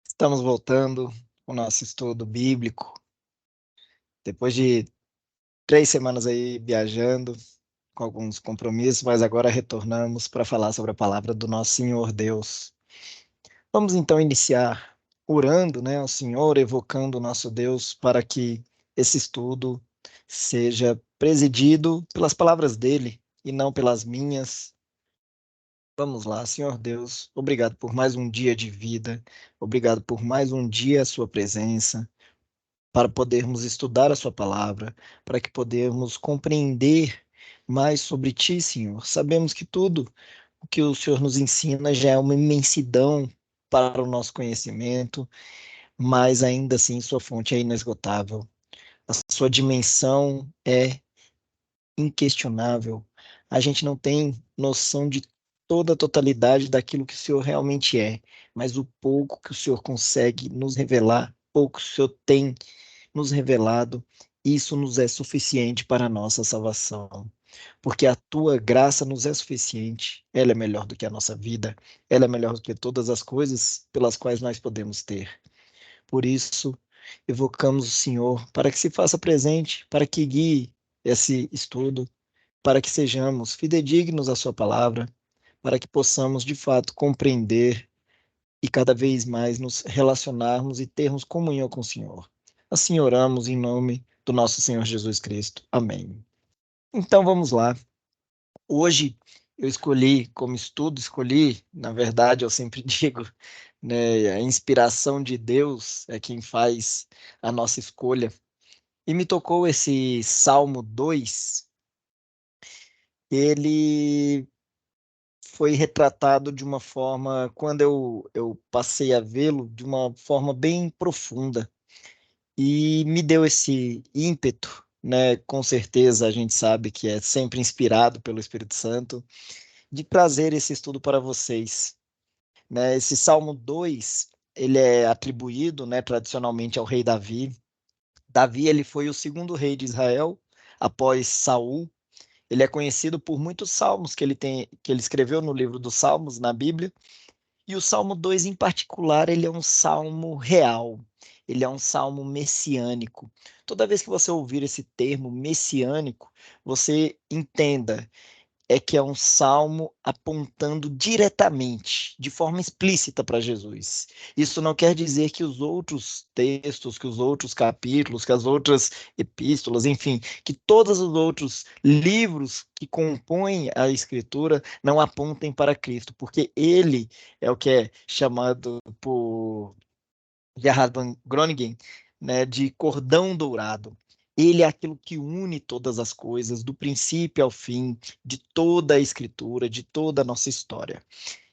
Estamos voltando com o nosso estudo bíblico, depois de 3 semanas aí viajando, com alguns compromissos, mas agora retornamos para falar sobre a palavra do nosso Senhor Deus. Vamos então iniciar orando, né, ao Senhor, evocando o nosso Deus para que esse estudo seja presidido pelas palavras dele e não pelas minhas. Vamos lá, Senhor Deus, obrigado por mais um dia de vida, obrigado por mais um dia à sua presença, para podermos estudar a sua palavra, para que podermos compreender mais sobre ti, Senhor. Sabemos que tudo o que o Senhor nos ensina já é uma imensidão para o nosso conhecimento, mas ainda assim sua fonte é inesgotável. A sua dimensão é inquestionável. A gente não tem noção de toda a totalidade daquilo que o Senhor realmente é, mas o pouco que o Senhor consegue nos revelar, pouco o Senhor tem nos revelado, isso nos é suficiente para a nossa salvação. Porque a tua graça nos é suficiente, ela é melhor do que a nossa vida, ela é melhor do que todas as coisas pelas quais nós podemos ter. Por isso, evocamos o Senhor para que se faça presente, para que guie esse estudo, para que sejamos fidedignos à sua palavra, para que possamos de fato compreender e cada vez mais nos relacionarmos e termos comunhão com o Senhor. Assim oramos em nome do nosso Senhor Jesus Cristo. Amém. Então vamos lá. Hoje eu escolhi como estudo, na verdade, eu sempre digo, né, a inspiração de Deus é quem faz a nossa escolha. E me tocou esse Salmo 2. Ele foi retratado de uma forma, quando eu passei a vê-lo, de uma forma bem profunda. E me deu esse ímpeto, né? Com certeza a gente sabe que é sempre inspirado pelo Espírito Santo, de trazer esse estudo para vocês, né? Esse Salmo 2, ele é atribuído, né, tradicionalmente ao rei Davi. Davi, ele foi o segundo rei de Israel após Saul. Ele é conhecido por muitos salmos que ele escreveu no livro dos Salmos, na Bíblia. E o Salmo 2 em particular, ele é um salmo real, ele é um salmo messiânico. Toda vez que você ouvir esse termo messiânico, você entenda que é um salmo apontando diretamente, de forma explícita para Jesus. Isso não quer dizer que os outros textos, que os outros capítulos, que as outras epístolas, enfim, que todos os outros livros que compõem a Escritura não apontem para Cristo, porque ele é o que é chamado por Gerhard von Groningen, né, de cordão dourado. Ele é aquilo que une todas as coisas, do princípio ao fim, de toda a escritura, de toda a nossa história.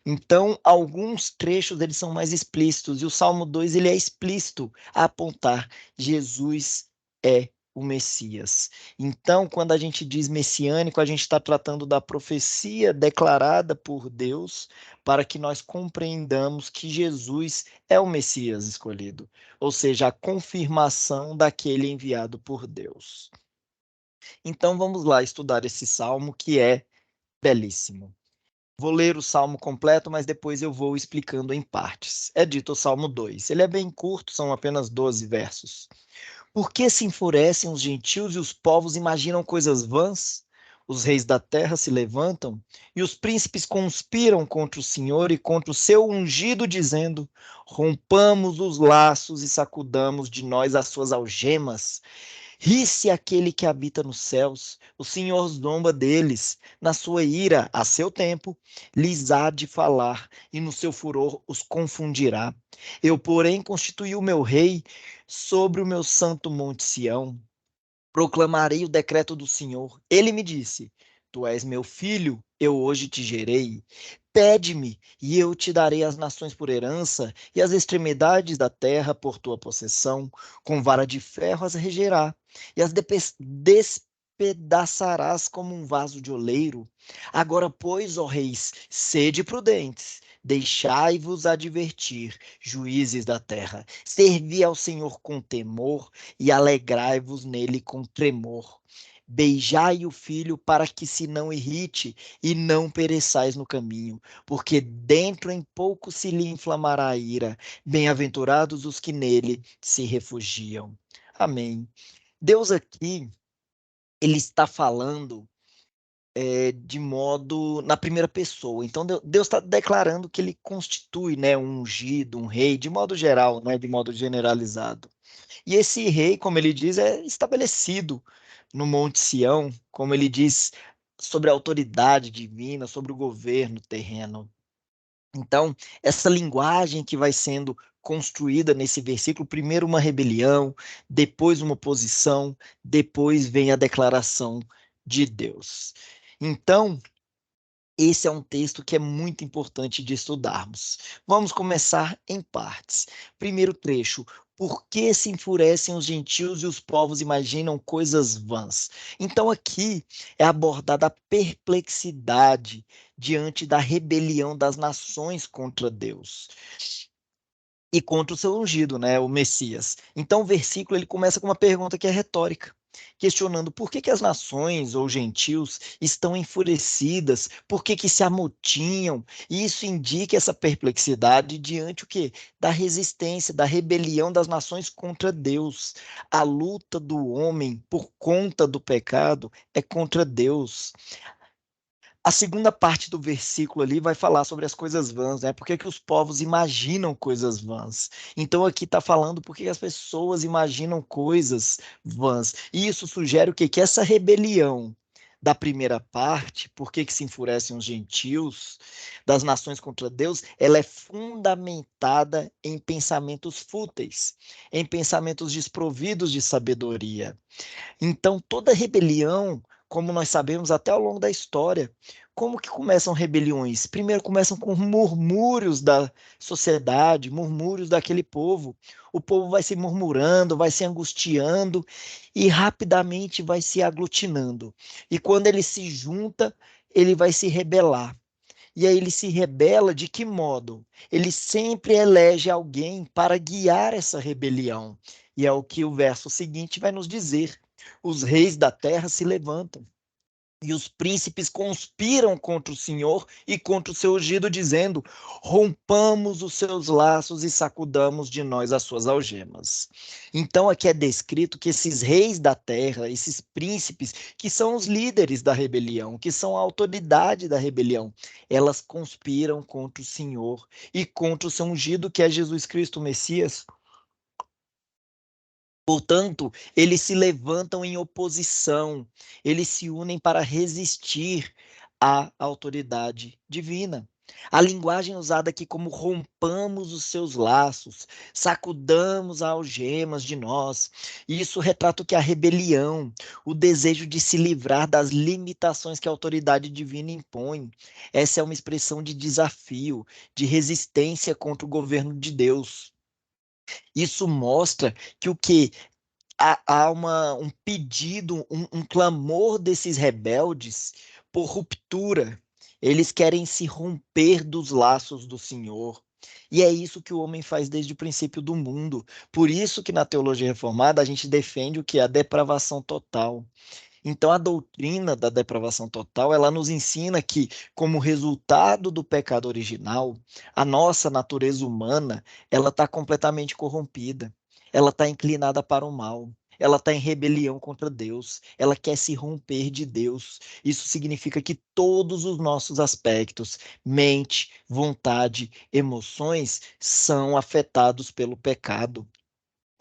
Então, alguns trechos eles são mais explícitos, e o Salmo 2 ele é explícito a apontar Jesus é o Messias. Então, quando a gente diz messiânico, a gente está tratando da profecia declarada por Deus para que nós compreendamos que Jesus é o Messias escolhido, ou seja, a confirmação daquele enviado por Deus. Então, vamos lá estudar esse salmo que é belíssimo. Vou ler o salmo completo, mas depois eu vou explicando em partes. É dito o Salmo 2. Ele é bem curto, são apenas 12 versos. Por que se enfurecem os gentios e os povos imaginam coisas vãs? Os reis da terra se levantam e os príncipes conspiram contra o Senhor e contra o seu ungido, dizendo: rompamos os laços e sacudamos de nós as suas algemas. Ri-se aquele que habita nos céus, o Senhor zomba deles. Na sua ira, a seu tempo, lhes há de falar, e no seu furor os confundirá. Eu, porém, constituí o meu rei sobre o meu santo monte Sião. Proclamarei o decreto do Senhor. Ele me disse: Tu és meu filho, eu hoje te gerei. Pede-me, e eu te darei as nações por herança, e as extremidades da terra por tua possessão. Com vara de ferro as regerá, e as despedaçarás como um vaso de oleiro. Agora, pois, ó reis, sede prudentes. Deixai-vos advertir, juízes da terra. Servi ao Senhor com temor e alegrai-vos nele com tremor. Beijai o filho para que se não irrite e não pereçais no caminho, porque dentro em pouco se lhe inflamará a ira. Bem-aventurados os que nele se refugiam. Amém. Deus aqui, ele está falando de modo na primeira pessoa. Então Deus está declarando que ele constitui, né, um ungido, um rei, de modo geral, né, de modo generalizado. E esse rei, como ele diz, é estabelecido no Monte Sião, como ele diz, sobre a autoridade divina, sobre o governo terreno. Então, essa linguagem que vai sendo construída nesse versículo, primeiro uma rebelião, depois uma oposição, depois vem a declaração de Deus. Então, esse é um texto que é muito importante de estudarmos. Vamos começar em partes. Primeiro trecho. Por que se enfurecem os gentios e os povos imaginam coisas vãs? Então, aqui é abordada a perplexidade diante da rebelião das nações contra Deus e contra o seu ungido, né, o Messias. Então, o versículo ele começa com uma pergunta que é retórica, questionando por que as nações ou gentios estão enfurecidas, por que se amotinham, e isso indica essa perplexidade diante o quê? Da resistência, da rebelião das nações contra Deus. A luta do homem por conta do pecado é contra Deus. A segunda parte do versículo ali vai falar sobre as coisas vãs, né? Por que que os povos imaginam coisas vãs? Então aqui está falando por que as pessoas imaginam coisas vãs. E isso sugere o quê? Que essa rebelião da primeira parte, por que que se enfurecem os gentios, das nações contra Deus, ela é fundamentada em pensamentos fúteis, em pensamentos desprovidos de sabedoria. Então, toda rebelião, como nós sabemos até ao longo da história, como que começam rebeliões? Primeiro começam com murmúrios da sociedade, murmúrios daquele povo. O povo vai se murmurando, vai se angustiando e rapidamente vai se aglutinando. E quando ele se junta, ele vai se rebelar. E aí ele se rebela de que modo? Ele sempre elege alguém para guiar essa rebelião. E é o que o verso seguinte vai nos dizer: os reis da terra se levantam. E os príncipes conspiram contra o Senhor e contra o seu ungido, dizendo: rompamos os seus laços e sacudamos de nós as suas algemas. Então, aqui é descrito que esses reis da terra, esses príncipes, que são os líderes da rebelião, que são a autoridade da rebelião, elas conspiram contra o Senhor e contra o seu ungido, que é Jesus Cristo, o Messias. Portanto, eles se levantam em oposição, eles se unem para resistir à autoridade divina. A linguagem usada aqui como rompamos os seus laços, sacudamos as algemas de nós. Isso retrata o que é a rebelião, o desejo de se livrar das limitações que a autoridade divina impõe. Essa é uma expressão de desafio, de resistência contra o governo de Deus. Isso mostra que o que há um pedido, um clamor desses rebeldes por ruptura. Eles querem se romper dos laços do Senhor. E é isso que o homem faz desde o princípio do mundo. Por isso que na teologia reformada a gente defende o que é a depravação total. Então a doutrina da depravação total, ela nos ensina que, como resultado do pecado original, a nossa natureza humana, ela está completamente corrompida. Ela está inclinada para o mal. Ela está em rebelião contra Deus. Ela quer se romper de Deus. Isso significa que todos os nossos aspectos, mente, vontade, emoções, são afetados pelo pecado.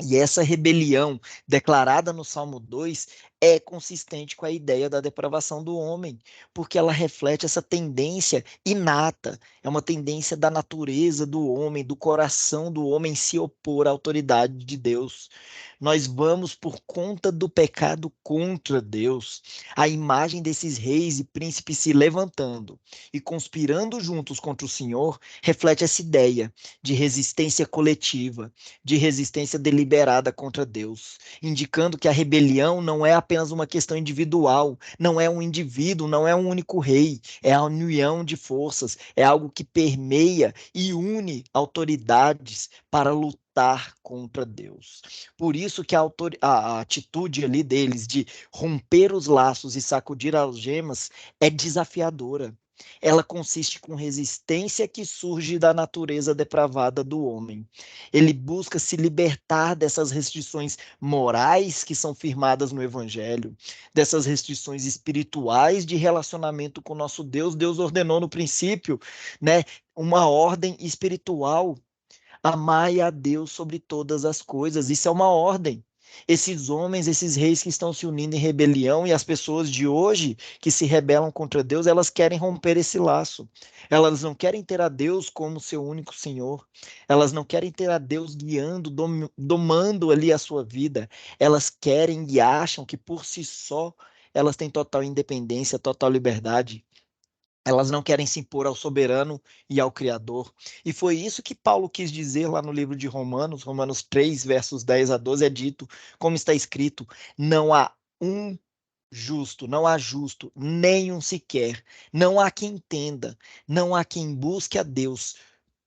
E essa rebelião declarada no Salmo 2 é consistente com a ideia da depravação do homem, porque ela reflete essa tendência inata, é uma tendência da natureza do homem, do coração do homem se opor à autoridade de Deus. Nós vamos, por conta do pecado contra Deus, a imagem desses reis e príncipes se levantando e conspirando juntos contra o Senhor, reflete essa ideia de resistência coletiva, de resistência deliberada contra Deus, indicando que a rebelião não é apenas uma questão individual, não é um indivíduo, não é um único rei, é a união de forças, é algo que permeia e une autoridades para lutar lutar contra Deus. Por isso que a atitude ali deles de romper os laços e sacudir as algemas é desafiadora. Ela consiste com resistência que surge da natureza depravada do homem. Ele busca se libertar dessas restrições morais que são firmadas no Evangelho, dessas restrições espirituais de relacionamento com nosso Deus. Deus ordenou no princípio, né, uma ordem espiritual. Amai a Deus sobre todas as coisas. Isso é uma ordem. Esses homens, esses reis que estão se unindo em rebelião e as pessoas de hoje que se rebelam contra Deus, elas querem romper esse laço. Elas não querem ter a Deus como seu único Senhor. Elas não querem ter a Deus guiando, domando ali a sua vida. Elas querem e acham que por si só elas têm total independência, total liberdade. Elas não querem se impor ao soberano e ao Criador. E foi isso que Paulo quis dizer lá no livro de Romanos, Romanos 3, versos 10 a 12, é dito, como está escrito: não há um justo, não há justo, nenhum sequer, não há quem entenda, não há quem busque a Deus.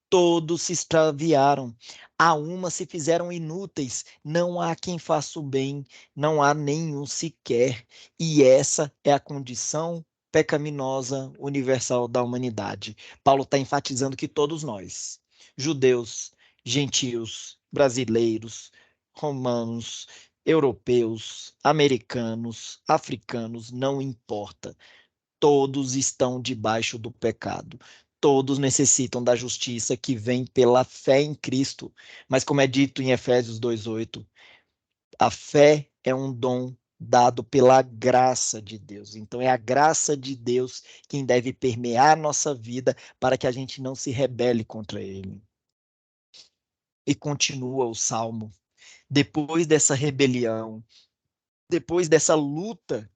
Todos se extraviaram, a uma se fizeram inúteis, não há quem faça o bem, não há nenhum sequer. E essa é a condição pecaminosa universal da humanidade. Paulo está enfatizando que todos nós, judeus, gentios, brasileiros, romanos, europeus, americanos, africanos, não importa. Todos estão debaixo do pecado. Todos necessitam da justiça que vem pela fé em Cristo. Mas, como é dito em Efésios 2:8, a fé é um dom dado pela graça de Deus. Então, é a graça de Deus quem deve permear a nossa vida para que a gente não se rebele contra Ele. E continua o salmo. Depois dessa rebelião, depois dessa luta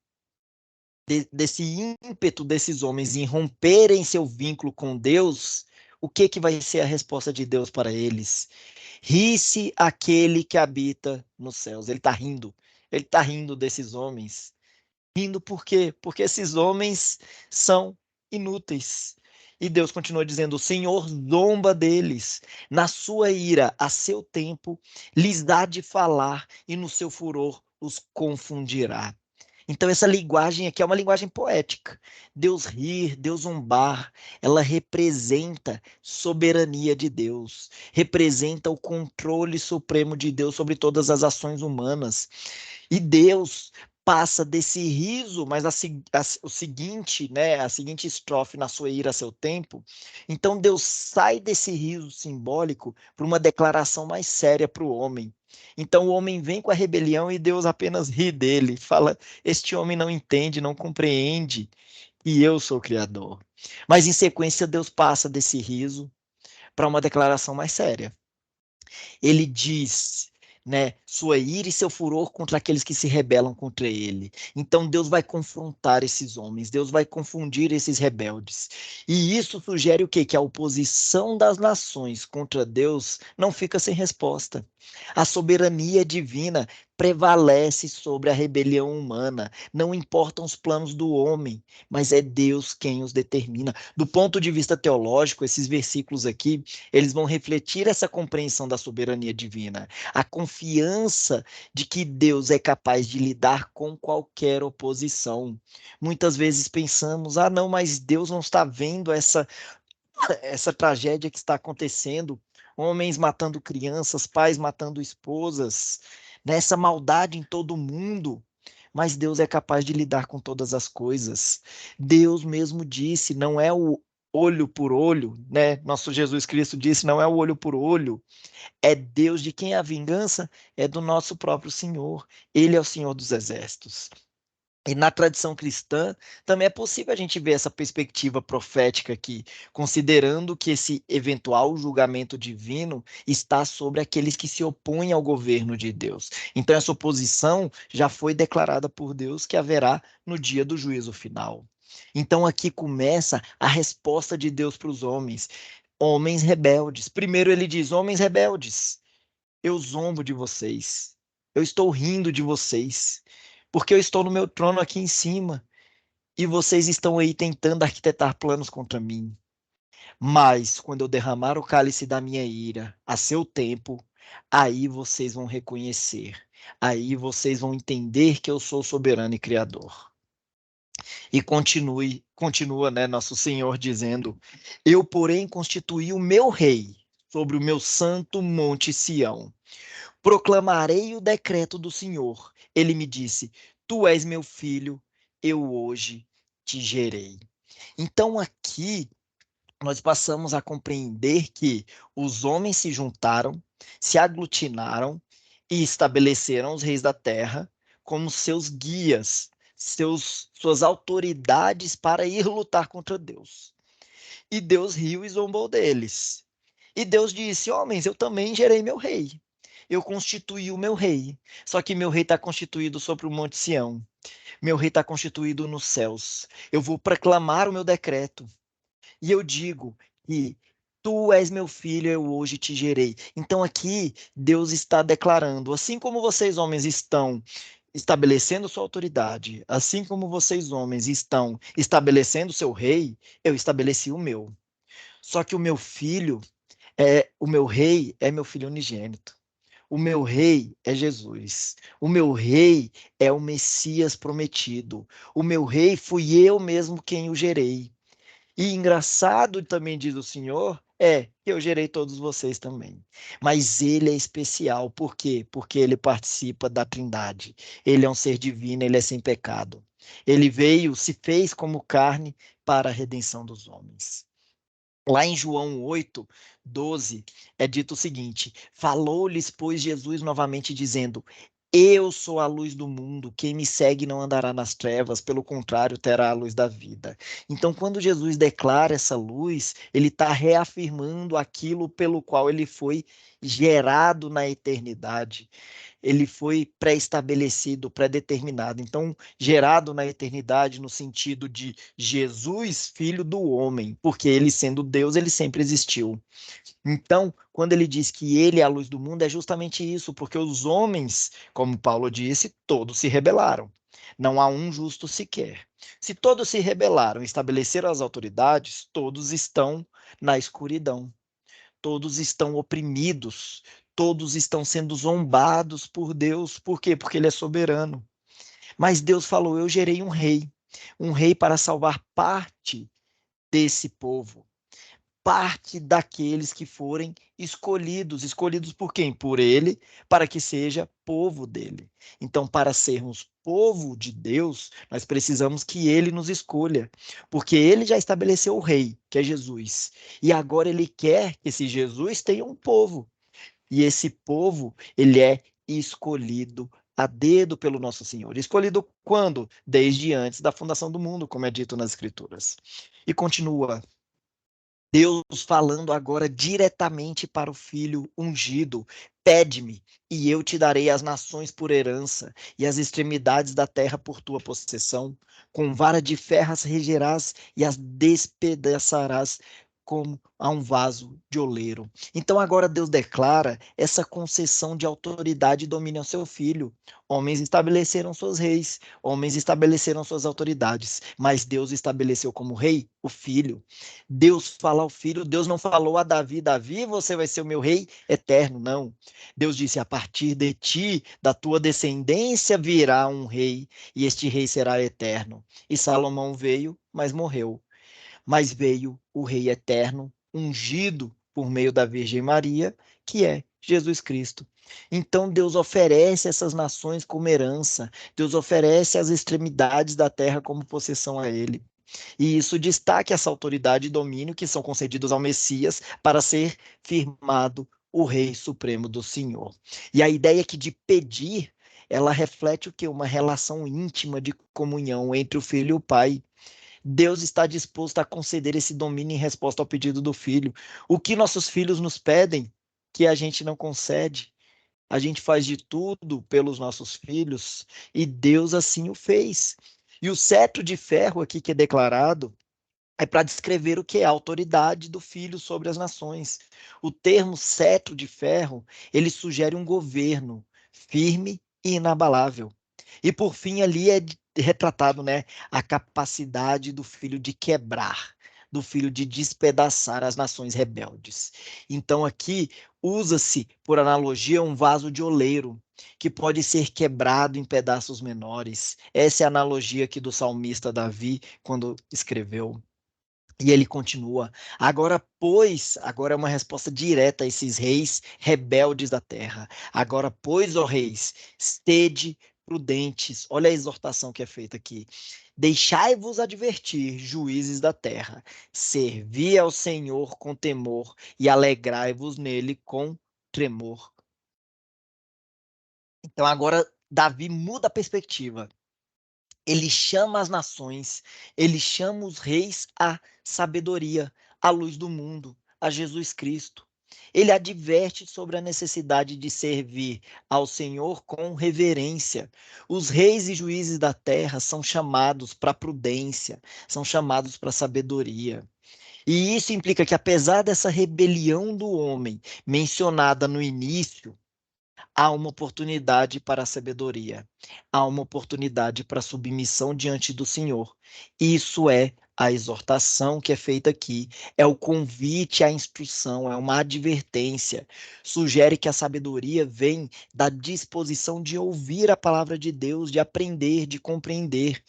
desse ímpeto desses homens em romperem seu vínculo com Deus, o que que vai ser a resposta de Deus para eles? Ri-se aquele que habita nos céus. Ele está rindo. Ele está rindo desses homens. Rindo por quê? Porque esses homens são inúteis. E Deus continua dizendo: o Senhor zomba deles. Na sua ira, a seu tempo, lhes dá de falar, e no seu furor os confundirá. Então, essa linguagem aqui é uma linguagem poética. Deus rir, Deus zombar, ela representa soberania de Deus, representa o controle supremo de Deus sobre todas as ações humanas. E Deus passa desse riso, mas o seguinte, né, a seguinte estrofe na sua ira a seu tempo. Então Deus sai desse riso simbólico para uma declaração mais séria para o homem. Então o homem vem com a rebelião e Deus apenas ri dele, fala: este homem não entende, não compreende que eu sou o Criador. Mas em sequência Deus passa desse riso para uma declaração mais séria. Ele diz, né, sua ira e seu furor contra aqueles que se rebelam contra ele. Então Deus vai confrontar esses homens, Deus vai confundir esses rebeldes. E isso sugere o quê? Que a oposição das nações contra Deus não fica sem resposta. A soberania divina prevalece sobre a rebelião humana. Não importam os planos do homem, mas é Deus quem os determina. Do ponto de vista teológico, esses versículos aqui, eles vão refletir essa compreensão da soberania divina, a confiança de que Deus é capaz de lidar com qualquer oposição. Muitas vezes pensamos: ah, não, mas Deus não está vendo essa tragédia que está acontecendo, homens matando crianças, pais matando esposas, nessa maldade em todo o mundo. Mas Deus é capaz de lidar com todas as coisas. Deus mesmo disse: não é o olho por olho, né? Nosso Jesus Cristo disse: não é o olho por olho, é Deus de quem a vingança é do nosso próprio Senhor. Ele é o Senhor dos exércitos. E na tradição cristã, também é possível a gente ver essa perspectiva profética aqui, considerando que esse eventual julgamento divino está sobre aqueles que se opõem ao governo de Deus. Então, essa oposição já foi declarada por Deus que haverá no dia do juízo final. Então, aqui começa a resposta de Deus para os homens, homens rebeldes. Primeiro, ele diz: homens rebeldes, eu zombo de vocês, eu estou rindo de vocês, porque eu estou no meu trono aqui em cima e vocês estão aí tentando arquitetar planos contra mim. Mas quando eu derramar o cálice da minha ira a seu tempo, aí vocês vão reconhecer, aí vocês vão entender que eu sou soberano e criador. E continua, né, nosso Senhor dizendo: Eu, porém, constituí o meu rei sobre o meu santo monte Sião. Proclamarei o decreto do Senhor. Ele me disse: Tu és meu filho, eu hoje te gerei. Então aqui nós passamos a compreender que os homens se juntaram, se aglutinaram e estabeleceram os reis da terra como seus guias, suas autoridades para ir lutar contra Deus. E Deus riu e zombou deles. E Deus disse: Homens, eu também gerei meu rei. Eu constituí o meu rei. Só que meu rei está constituído sobre o Monte Sião. Meu rei está constituído nos céus. Eu vou proclamar o meu decreto. E eu digo que tu és meu filho, eu hoje te gerei. Então aqui Deus está declarando, assim como vocês homens estão estabelecendo sua autoridade, assim como vocês homens estão estabelecendo seu rei, eu estabeleci o meu. Só que o meu rei é meu filho unigênito. O meu rei é Jesus. O meu rei é o Messias prometido. O meu rei fui eu mesmo quem o gerei. E engraçado também diz o Senhor, é que eu gerei todos vocês também. Mas ele é especial, por quê? Porque ele participa da Trindade. Ele é um ser divino, ele é sem pecado. Ele veio, se fez como carne para a redenção dos homens. Lá em João 8, 12, é dito o seguinte: Falou-lhes, pois, Jesus novamente, dizendo: Eu sou a luz do mundo, quem me segue não andará nas trevas, pelo contrário, terá a luz da vida. Então, quando Jesus declara essa luz, ele está reafirmando aquilo pelo qual ele foi gerado na eternidade. Ele foi pré-estabelecido, pré-determinado. Então, gerado na eternidade no sentido de Jesus, filho do homem, porque ele sendo Deus, ele sempre existiu. Então, quando ele diz que ele é a luz do mundo, é justamente isso, porque os homens, como Paulo disse, todos se rebelaram. Não há um justo sequer. Se todos se rebelaram e estabeleceram as autoridades, todos estão na escuridão, todos estão oprimidos, todos estão sendo zombados por Deus. Por quê? Porque ele é soberano. Mas Deus falou: Eu gerei um rei para salvar parte desse povo, parte daqueles que forem escolhidos. Escolhidos por quem? Por ele, para que seja povo dele. Então, para sermos povo de Deus, nós precisamos que ele nos escolha, porque ele já estabeleceu o rei, que é Jesus. E agora ele quer que esse Jesus tenha um povo. E esse povo, ele é escolhido a dedo pelo nosso Senhor. Escolhido quando? Desde antes da fundação do mundo, como é dito nas Escrituras. E continua Deus falando agora diretamente para o filho ungido: Pede-me, e eu te darei as nações por herança, e as extremidades da terra por tua possessão. Com vara de ferro as regerás e as despedaçarás como a um vaso de oleiro. Então agora Deus declara essa concessão de autoridade e domínio ao seu filho. Homens estabeleceram seus reis, homens estabeleceram suas autoridades, mas Deus estabeleceu como rei o filho. Deus fala ao filho, Deus não falou a Davi: Davi, você vai ser o meu rei eterno, não. Deus disse: a partir de ti, da tua descendência, virá um rei, e este rei será eterno. E Salomão veio, mas morreu. Mas veio o rei eterno, ungido por meio da Virgem Maria, que é Jesus Cristo. Então Deus oferece essas nações como herança, Deus oferece as extremidades da terra como possessão a ele. E isso destaca essa autoridade e domínio que são concedidos ao Messias para ser firmado o Rei Supremo do Senhor. E a ideia aqui de pedir, ela reflete o que? Uma relação íntima de comunhão entre o Filho e o Pai. Deus está disposto a conceder esse domínio em resposta ao pedido do Filho. O que nossos filhos nos pedem, que a gente não concede. A gente faz de tudo pelos nossos filhos e Deus assim o fez. E o cetro de ferro aqui que é declarado é para descrever o que é a autoridade do filho sobre as nações. O termo cetro de ferro, ele sugere um governo firme e inabalável. E por fim ali é retratado, né, a capacidade do filho de quebrar. do Filho de despedaçar as nações rebeldes. Então aqui usa-se, por analogia, um vaso de oleiro, que pode ser quebrado em pedaços menores. Essa é a analogia aqui do salmista Davi, quando escreveu. E ele continua: agora, pois, agora é uma resposta direta a esses reis rebeldes da terra. Agora, pois, ó reis, sede prudentes. Olha a exortação que é feita aqui. Deixai-vos advertir, juízes da terra. Servi ao Senhor com temor e alegrai-vos nele com tremor. Então, agora, Davi muda a perspectiva. Ele chama as nações, ele chama os reis à sabedoria, à luz do mundo, a Jesus Cristo. Ele adverte sobre a necessidade de servir ao Senhor com reverência. Os reis e juízes da terra são chamados para prudência, são chamados para sabedoria. E isso implica que, apesar dessa rebelião do homem mencionada no início, há uma oportunidade para a sabedoria, há uma oportunidade para a submissão diante do Senhor. Isso é a exortação que é feita aqui, é o convite à instrução, é uma advertência. Sugere que a sabedoria vem da disposição de ouvir a palavra de Deus, de aprender, de compreender,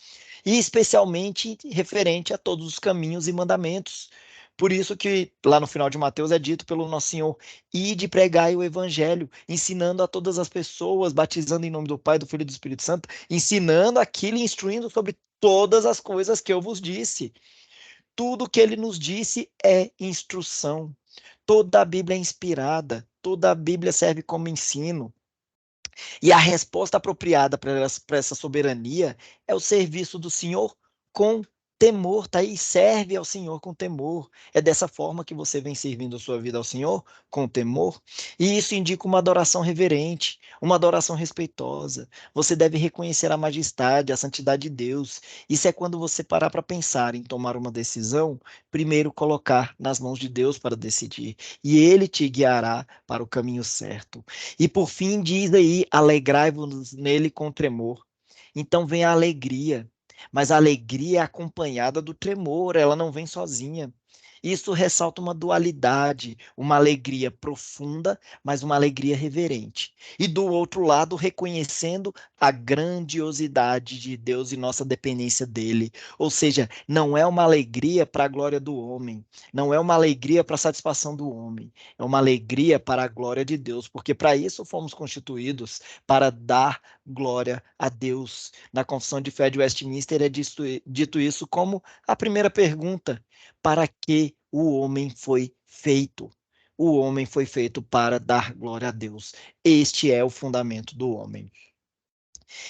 e especialmente referente a todos os caminhos e mandamentos. Por isso que lá no final de Mateus é dito pelo nosso Senhor: ide pregai o evangelho, ensinando a todas as pessoas, batizando em nome do Pai, do Filho e do Espírito Santo, ensinando aquilo e instruindo sobre todas as coisas que eu vos disse. Tudo que ele nos disse é instrução. Toda a Bíblia é inspirada, toda a Bíblia serve como ensino. E a resposta apropriada para essa soberania é o serviço do Senhor com temor, tá aí, serve ao Senhor com temor. É dessa forma que você vem servindo a sua vida ao Senhor, com temor. E isso indica uma adoração reverente, uma adoração respeitosa. Você deve reconhecer a majestade, a santidade de Deus. Isso é quando você parar para pensar em tomar uma decisão, primeiro colocar nas mãos de Deus para decidir. E Ele te guiará para o caminho certo. E por fim diz aí: alegrai-vos nele com tremor. Então vem a alegria, mas a alegria é acompanhada do tremor, ela não vem sozinha. Isso ressalta uma dualidade, uma alegria profunda, mas uma alegria reverente. E do outro lado, reconhecendo a grandiosidade de Deus e nossa dependência dele. Ou seja, não é uma alegria para a glória do homem, não é uma alegria para a satisfação do homem, é uma alegria para a glória de Deus, porque para isso fomos constituídos, para dar glória a Deus. Na Confissão de Fé de Westminster é dito isso como a primeira pergunta: para que o homem foi feito? O homem foi feito para dar glória a Deus. Este é o fundamento do homem.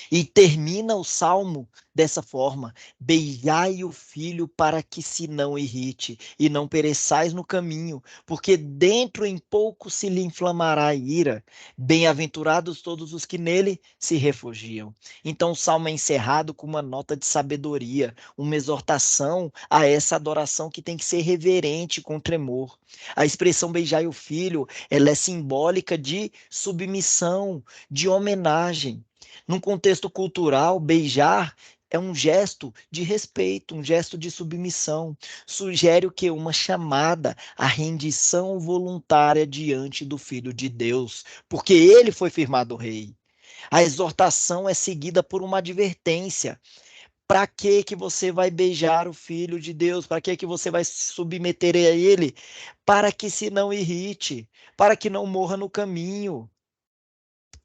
E termina o salmo dessa forma: beijai o filho para que se não irrite e não pereçais no caminho, porque dentro em pouco se lhe inflamará a ira. Bem-aventurados todos os que nele se refugiam. Então o salmo é encerrado com uma nota de sabedoria, uma exortação a essa adoração que tem que ser reverente com tremor. A expressão beijai o filho, ela é simbólica de submissão, de homenagem. Num contexto cultural, beijar é um gesto de respeito, um gesto de submissão. Sugere o que? Uma chamada à rendição voluntária diante do Filho de Deus, porque ele foi firmado rei. A exortação é seguida por uma advertência. Para que que você vai beijar o Filho de Deus? Para que que você vai se submeter a ele? Para que se não irrite, para que não morra no caminho.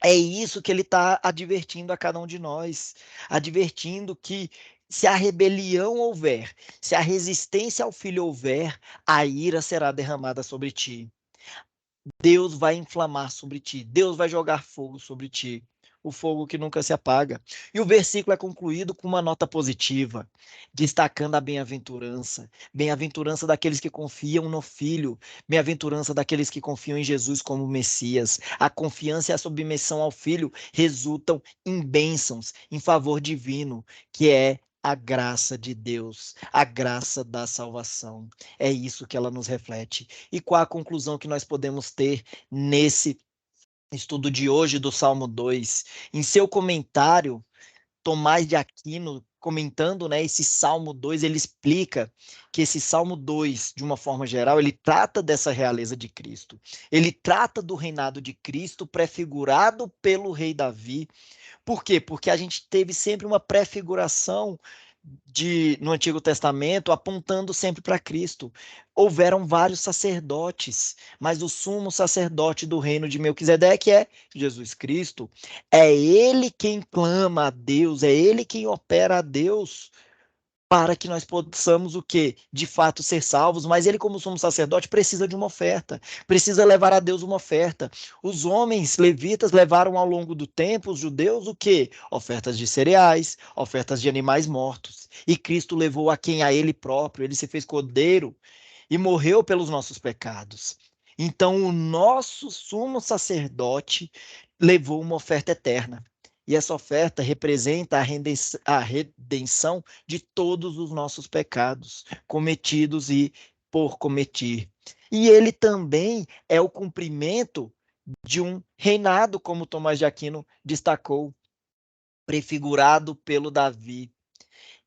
É isso que ele está advertindo a cada um de nós, advertindo que se a rebelião houver, se a resistência ao filho houver, a ira será derramada sobre ti. Deus vai inflamar sobre ti, Deus vai jogar fogo sobre ti, o fogo que nunca se apaga. E o versículo é concluído com uma nota positiva, destacando a bem-aventurança. Bem-aventurança daqueles que confiam no Filho, bem-aventurança daqueles que confiam em Jesus como Messias. A confiança e a submissão ao Filho resultam em bênçãos, em favor divino, que é a graça de Deus, a graça da salvação. É isso que ela nos reflete. E qual a conclusão que nós podemos ter nesse estudo de hoje do Salmo 2? Em seu comentário, Tomás de Aquino comentando, né, esse Salmo 2, ele explica que esse Salmo 2, de uma forma geral, ele trata dessa realeza de Cristo. Ele trata do reinado de Cristo prefigurado pelo rei Davi. Por quê? Porque a gente teve sempre uma prefiguração no Antigo Testamento apontando sempre para Cristo. Houveram vários sacerdotes, mas o sumo sacerdote do reino de Melquisedeque é Jesus Cristo. É ele quem clama a Deus, é ele quem opera a Deus para que nós possamos o quê? De fato ser salvos, mas ele como sumo sacerdote precisa de uma oferta, precisa levar a Deus uma oferta. Os homens levitas levaram ao longo do tempo, os judeus, o quê? Ofertas de cereais, ofertas de animais mortos. E Cristo levou a quem? A ele próprio, ele se fez cordeiro e morreu pelos nossos pecados. Então, o nosso sumo sacerdote levou uma oferta eterna. E essa oferta representa a redenção de todos os nossos pecados, cometidos e por cometer. E ele também é o cumprimento de um reinado, como Tomás de Aquino destacou, prefigurado pelo Davi.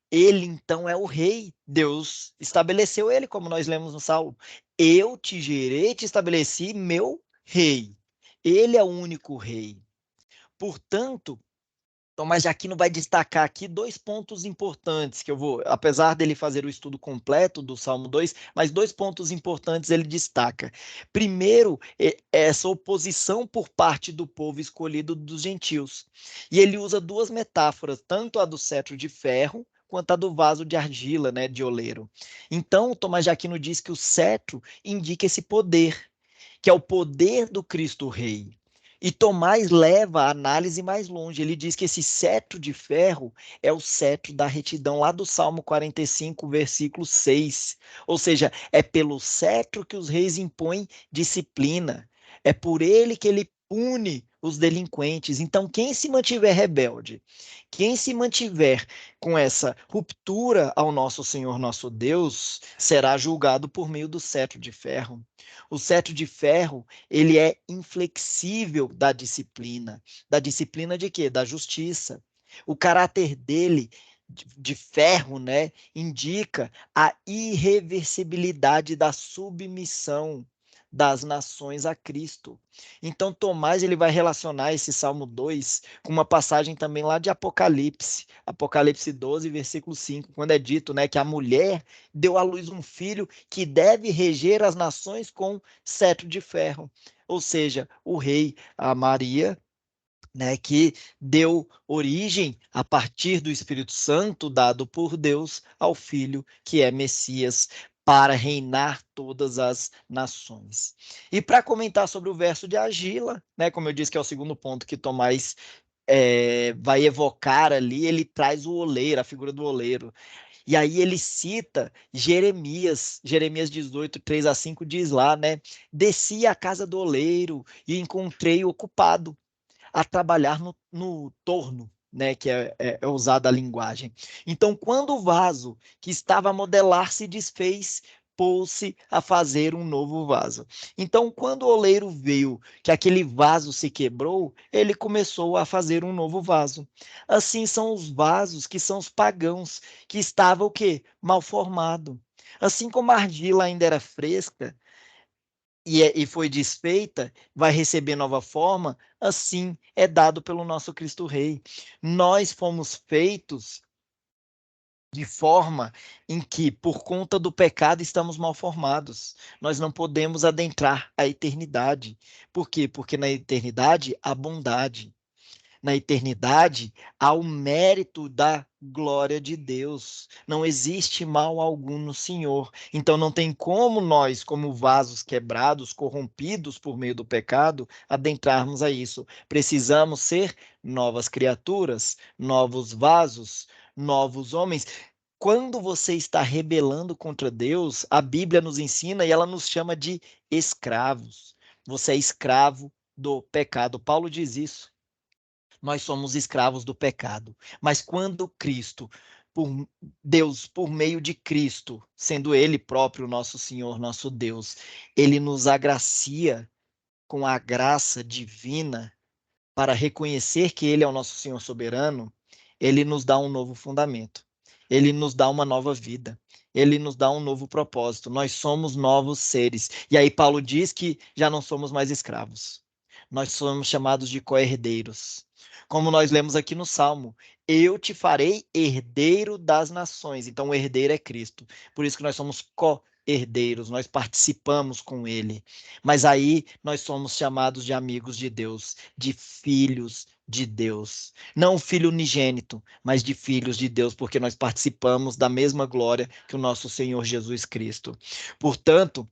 Ele então é o rei. Deus estabeleceu ele, como nós lemos no Salmo. Eu te gerei, te estabeleci meu rei. Ele é o único rei. Portanto, Tomás de Aquino vai destacar aqui dois pontos importantes que eu vou, apesar dele fazer o estudo completo do Salmo 2, mas dois pontos importantes ele destaca. Primeiro, essa oposição por parte do povo escolhido dos gentios. E ele usa duas metáforas, tanto a do cetro de ferro quanto a do vaso de argila, né, de oleiro. Então, Tomás de Aquino diz que o cetro indica esse poder, que é o poder do Cristo Rei. E Tomás leva a análise mais longe. Ele diz que esse cetro de ferro é o cetro da retidão, lá do Salmo 45, versículo 6. Ou seja, é pelo cetro que os reis impõem disciplina. É por ele que ele pune os delinquentes. Então, quem se mantiver rebelde, quem se mantiver com essa ruptura ao nosso Senhor, nosso Deus, será julgado por meio do cetro de ferro. O cetro de ferro, ele é inflexível da disciplina de quê? Da justiça. O caráter dele de ferro, né, indica a irreversibilidade da submissão das nações a Cristo. Então Tomás ele vai relacionar esse Salmo 2 com uma passagem também lá de Apocalipse, Apocalipse 12, versículo 5, quando é dito, né, que a mulher deu à luz um filho que deve reger as nações com cetro de ferro. Ou seja, o rei, a Maria, né, que deu origem, a partir do Espírito Santo dado por Deus, ao Filho, que é Messias, para reinar todas as nações. E para comentar sobre o verso de Agila, né, como eu disse que é o segundo ponto que Tomás vai evocar ali, ele traz o oleiro, a figura do oleiro. E aí ele cita Jeremias 18, 3 a 5 diz lá, né? Desci à casa do oleiro e encontrei ocupado a trabalhar no torno, né, que é usada a linguagem. Então, quando o vaso que estava a modelar se desfez, pôs-se a fazer um novo vaso. Então, quando o oleiro viu que aquele vaso se quebrou, ele começou a fazer um novo vaso. Assim são os vasos que são os pagãos, que estavam o quê? Mal formado. Assim como a argila ainda era fresca, e foi desfeita, vai receber nova forma, assim é dado pelo nosso Cristo Rei. Nós fomos feitos de forma em que, por conta do pecado, estamos mal formados. Nós não podemos adentrar a eternidade. Por quê? Porque na eternidade há bondade. Na eternidade, há o mérito da glória de Deus. Não existe mal algum no Senhor. Então, não tem como nós, como vasos quebrados, corrompidos por meio do pecado, adentrarmos a isso. Precisamos ser novas criaturas, novos vasos, novos homens. Quando você está rebelando contra Deus, a Bíblia nos ensina e ela nos chama de escravos. Você é escravo do pecado. Paulo diz isso. Nós somos escravos do pecado. Mas quando Cristo, por Deus, por meio de Cristo, sendo Ele próprio nosso Senhor, nosso Deus, Ele nos agracia com a graça divina para reconhecer que Ele é o nosso Senhor soberano, ele nos dá um novo fundamento, ele nos dá uma nova vida, ele nos dá um novo propósito. Nós somos novos seres. E aí Paulo diz que já não somos mais escravos. Nós somos chamados de co-herdeiros. Como nós lemos aqui no Salmo, eu te farei herdeiro das nações. Então, o herdeiro é Cristo. Por isso que nós somos co-herdeiros, nós participamos com ele. Mas aí nós somos chamados de amigos de Deus, de filhos de Deus. Não filho unigênito, mas de filhos de Deus, porque nós participamos da mesma glória que o nosso Senhor Jesus Cristo. Portanto,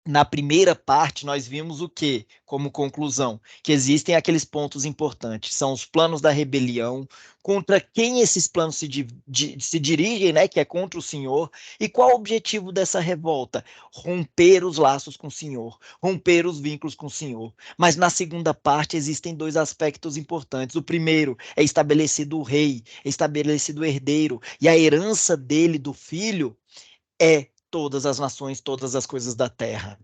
na primeira parte, nós vimos o quê? Como conclusão, que existem aqueles pontos importantes, são os planos da rebelião, contra quem esses planos se dirigem, né? Que é contra o Senhor. E qual o objetivo dessa revolta? Romper os laços com o Senhor, romper os vínculos com o Senhor. Mas na segunda parte existem dois aspectos importantes. O primeiro é estabelecido o rei, é estabelecido o herdeiro, e a herança dele, do filho, é todas as nações, todas as coisas da terra.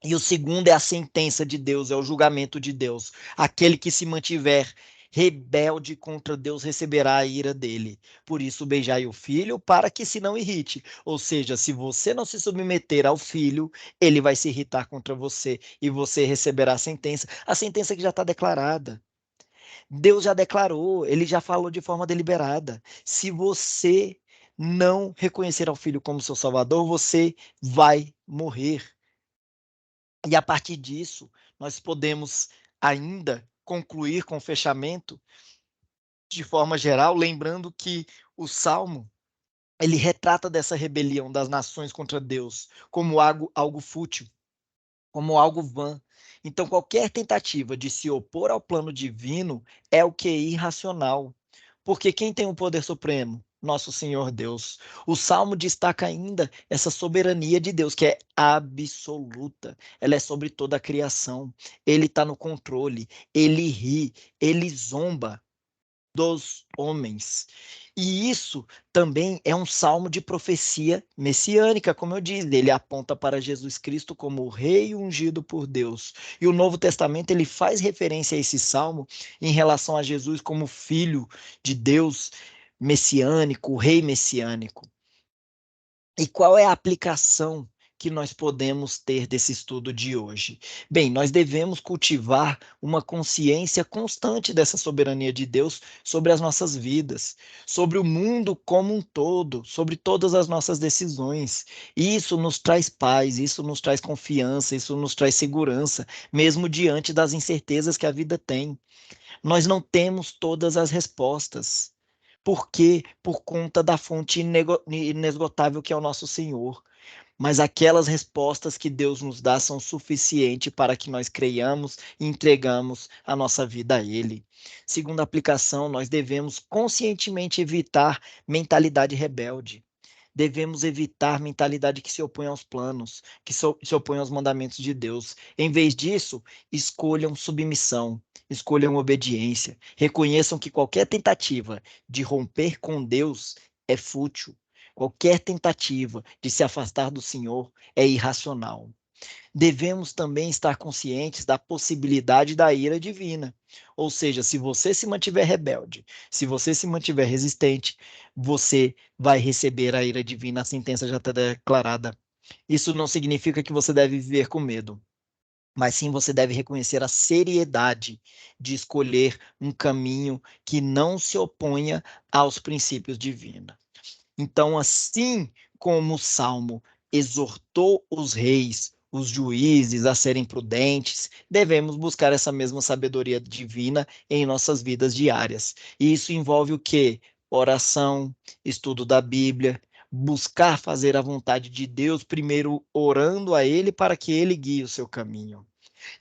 E o segundo é a sentença de Deus, é o julgamento de Deus. Aquele que se mantiver rebelde contra Deus receberá a ira dele. Por isso, beijai o filho para que se não irrite. Ou seja, se você não se submeter ao filho, ele vai se irritar contra você e você receberá a sentença que já está declarada. Deus já declarou, ele já falou de forma deliberada. Se você não reconhecer ao filho como seu salvador, você vai morrer. E a partir disso, nós podemos ainda concluir com o fechamento de forma geral, lembrando que o Salmo, ele retrata dessa rebelião das nações contra Deus como algo fútil, como algo vã. Então, qualquer tentativa de se opor ao plano divino é o que é irracional. Porque quem tem o poder supremo? Nosso Senhor Deus. O Salmo destaca ainda essa soberania de Deus, que é absoluta. Ela é sobre toda a criação. Ele está no controle. Ele ri, ele zomba dos homens. E isso também é um salmo de profecia messiânica, como eu disse, ele aponta para Jesus Cristo como o rei ungido por Deus. E o Novo Testamento ele faz referência a esse salmo em relação a Jesus como filho de Deus messiânico, rei messiânico. E qual é a aplicação que nós podemos ter desse estudo de hoje? Bem, nós devemos cultivar uma consciência constante dessa soberania de Deus sobre as nossas vidas, sobre o mundo como um todo, sobre todas as nossas decisões. Isso nos traz paz, isso nos traz confiança, isso nos traz segurança, mesmo diante das incertezas que a vida tem. Nós não temos todas as respostas. Por quê? Por conta da fonte inesgotável que é o nosso Senhor. Mas aquelas respostas que Deus nos dá são suficientes para que nós creiamos e entregamos a nossa vida a Ele. Segunda aplicação, nós devemos conscientemente evitar mentalidade rebelde. Devemos evitar mentalidade que se opõe aos planos, que se opõe aos mandamentos de Deus. Em vez disso, escolham submissão, escolham obediência. Reconheçam que qualquer tentativa de romper com Deus é fútil. Qualquer tentativa de se afastar do Senhor é irracional. Devemos também estar conscientes da possibilidade da ira divina. Ou seja, se você se mantiver rebelde, se você se mantiver resistente, você vai receber a ira divina, a sentença já está declarada. Isso não significa que você deve viver com medo, mas sim você deve reconhecer a seriedade de escolher um caminho que não se oponha aos princípios divinos. Então, assim como o Salmo exortou os reis, os juízes a serem prudentes, devemos buscar essa mesma sabedoria divina em nossas vidas diárias. E isso envolve o quê? Oração, estudo da Bíblia, buscar fazer a vontade de Deus, primeiro orando a Ele para que Ele guie o seu caminho.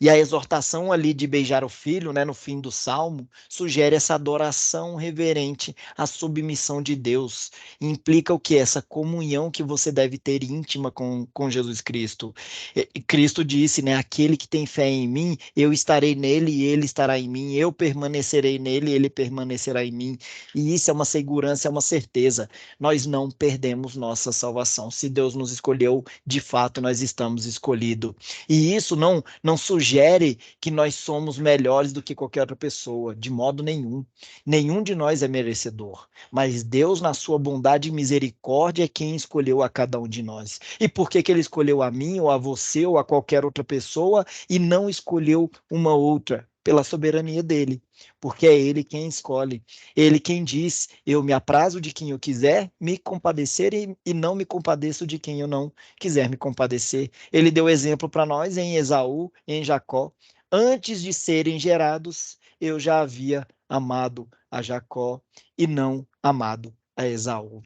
E a exortação ali de beijar o filho, né, no fim do salmo, sugere essa adoração reverente à submissão de Deus. Implica o que? Essa comunhão que você deve ter íntima com Jesus Cristo. E Cristo disse, né, aquele que tem fé em mim, eu estarei nele e ele estará em mim, eu permanecerei nele e ele permanecerá em mim. E isso é uma segurança, é uma certeza. Nós não perdemos nossa salvação. Se Deus nos escolheu, de fato nós estamos escolhidos. E isso não sugere que nós somos melhores do que qualquer outra pessoa, de modo nenhum. Nenhum de nós é merecedor, mas Deus, na sua bondade e misericórdia, é quem escolheu a cada um de nós. E por que que ele escolheu a mim, ou a você, ou a qualquer outra pessoa, e não escolheu uma outra? Pela soberania dele, porque é ele quem escolhe. Ele quem diz: eu me aprazo de quem eu quiser me compadecer e não me compadeço de quem eu não quiser me compadecer. Ele deu exemplo para nós em Esaú, em Jacó. Antes de serem gerados, eu já havia amado a Jacó e não amado a Esaú.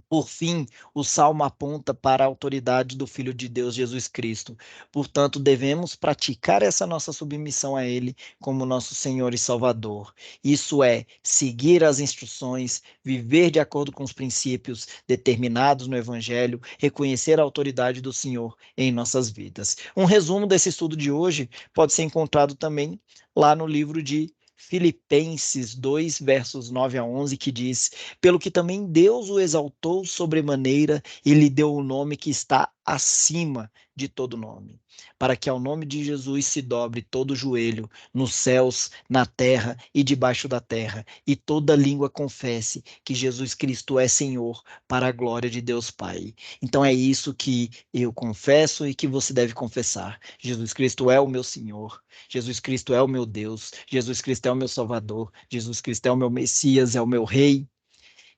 Por fim, o salmo aponta para a autoridade do Filho de Deus, Jesus Cristo. Portanto, devemos praticar essa nossa submissão a Ele como nosso Senhor e Salvador. Isso é, seguir as instruções, viver de acordo com os princípios determinados no Evangelho, reconhecer a autoridade do Senhor em nossas vidas. Um resumo desse estudo de hoje pode ser encontrado também lá no livro de Filipenses 2, versos 9 a 11, que diz: pelo que também Deus o exaltou sobremaneira e lhe deu o nome que está acima de todo nome, para que ao nome de Jesus se dobre todo joelho, nos céus, na terra e debaixo da terra, e toda língua confesse que Jesus Cristo é Senhor, para a glória de Deus Pai. Então é isso que eu confesso e que você deve confessar. Jesus Cristo é o meu Senhor, Jesus Cristo é o meu Deus, Jesus Cristo é o meu Salvador, Jesus Cristo é o meu Messias, é o meu Rei.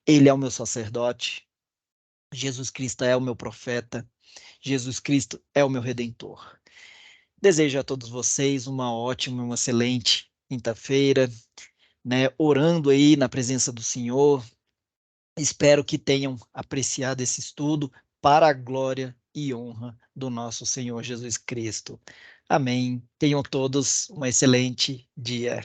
Ele é o meu sacerdote, Jesus Cristo é o meu profeta, Jesus Cristo é o meu redentor. Desejo a todos vocês uma ótima, uma excelente quinta-feira, né? Orando aí na presença do Senhor. Espero que tenham apreciado esse estudo para a glória e honra do nosso Senhor Jesus Cristo. Amém. Tenham todos um excelente dia.